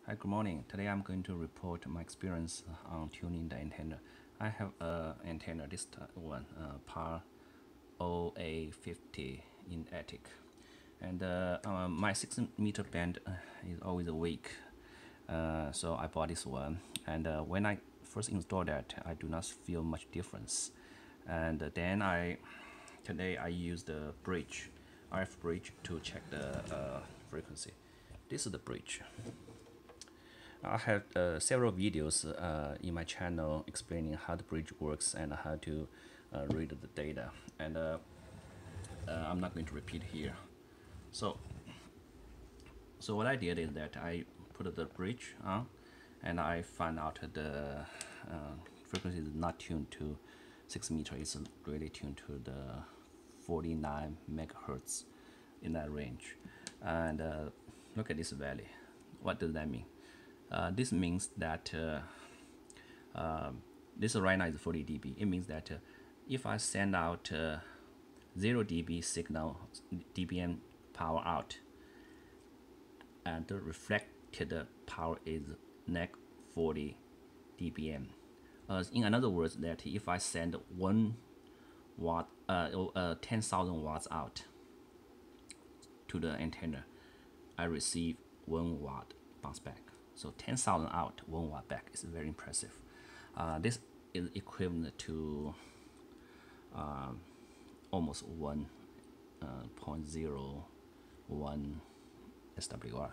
Hi, good morning. Today I'm going to report my experience on tuning the antenna. I have an antenna, this one, PAR OA50 in attic. And my 6-meter band is always weak, so I bought this one. And when I first installed that, I do not feel much difference. And then today I use the bridge, RF bridge, to check the frequency. This is the bridge. I have several videos in my channel explaining how the bridge works and how to read the data, and I'm not going to repeat here. So, what I did is that I put the bridge on, and I found out the frequency is not tuned to 6 meter. It's really tuned to the 49 megahertz in that range. And look at this value. What does that mean? This means that this right now is 40 dB. It means that if I send out 0 dB signal, dBm power out, and the reflected power is neg 40 dBm. In other words, that if I send 1 watt, 10,000 watts out to the antenna, I receive 1 watt bounce back. So 10,000 out, 1 watt back is very impressive. This is equivalent to almost 1.01 SWR.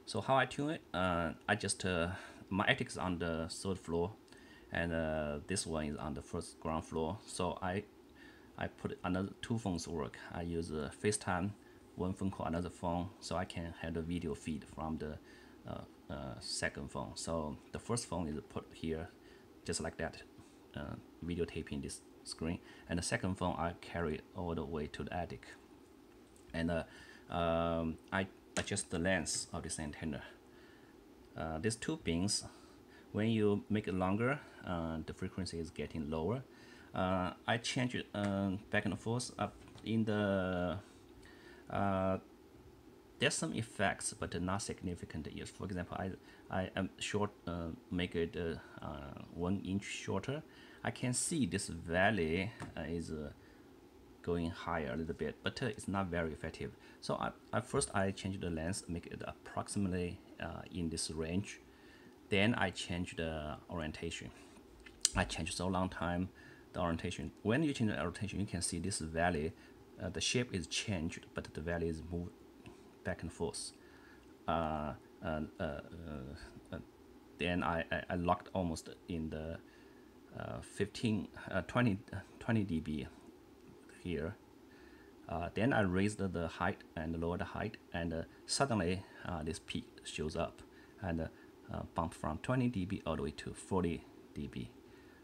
So how I tune it? I just my attic is on the 3rd floor, and this one is on the first ground floor. So I put another 2 phones work. I use FaceTime, one phone call another phone, so I can have the video feed from the second phone. So the first phone is put here, just like that, videotaping this screen, and the second phone I carry all the way to the attic, and I adjust the length of this antenna. These 2 pins, when you make it longer, the frequency is getting lower. I change it back and forth up in the there's some effects, but not significant. Yes, for example, I am short, make it 1 inch shorter. I can see this valley is going higher a little bit, but it's not very effective. So at first I change the length, make it approximately in this range. Then I change the orientation. I changed so long time the orientation. When you change the orientation, you can see this valley, the shape is changed, but the valley is moved back and forth. Then I locked almost in the 20 dB here. Then I raised the height and lowered the height, and suddenly this peak shows up, and bumped from 20 dB all the way to 40 dB.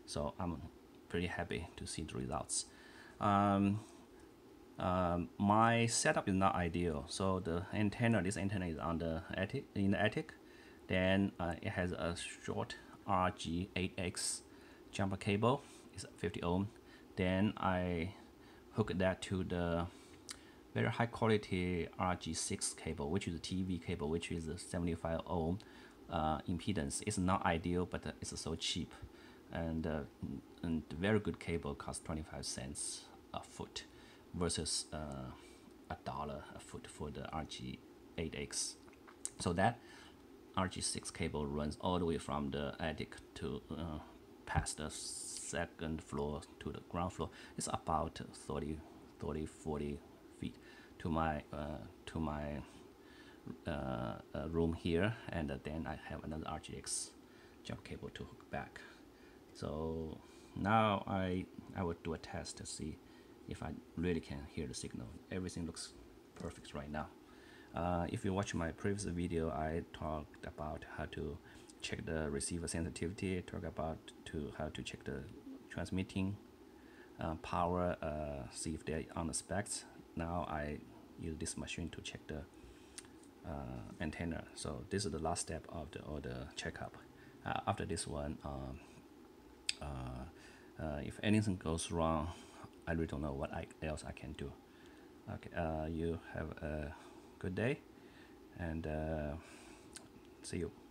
So I'm pretty happy to see the results. My setup is not ideal, so this antenna is on the attic, in the attic. Then it has a short RG8X jumper cable, it's 50 ohm. Then I hook that to the very high quality RG6 cable, which is a TV cable, which is a 75 ohm impedance. It's not ideal, but it's so cheap, and very good cable costs 25 cents a foot versus $1 a foot for the RG8X. So that RG6 cable runs all the way from the attic to past the 2nd floor to the ground floor. It's about 40 feet to my room here, and then I have another RGX jump cable to hook back. So now I will do a test to see if I really can hear the signal. Everything looks perfect right now. If you watch my previous video, I talked about how to check the receiver sensitivity, talk about how to check the transmitting power, see if they're on the specs. Now I use this machine to check the antenna. So this is the last step of the checkup. After this one, if anything goes wrong, I really don't know what else I can do. Okay, you have a good day, and See you.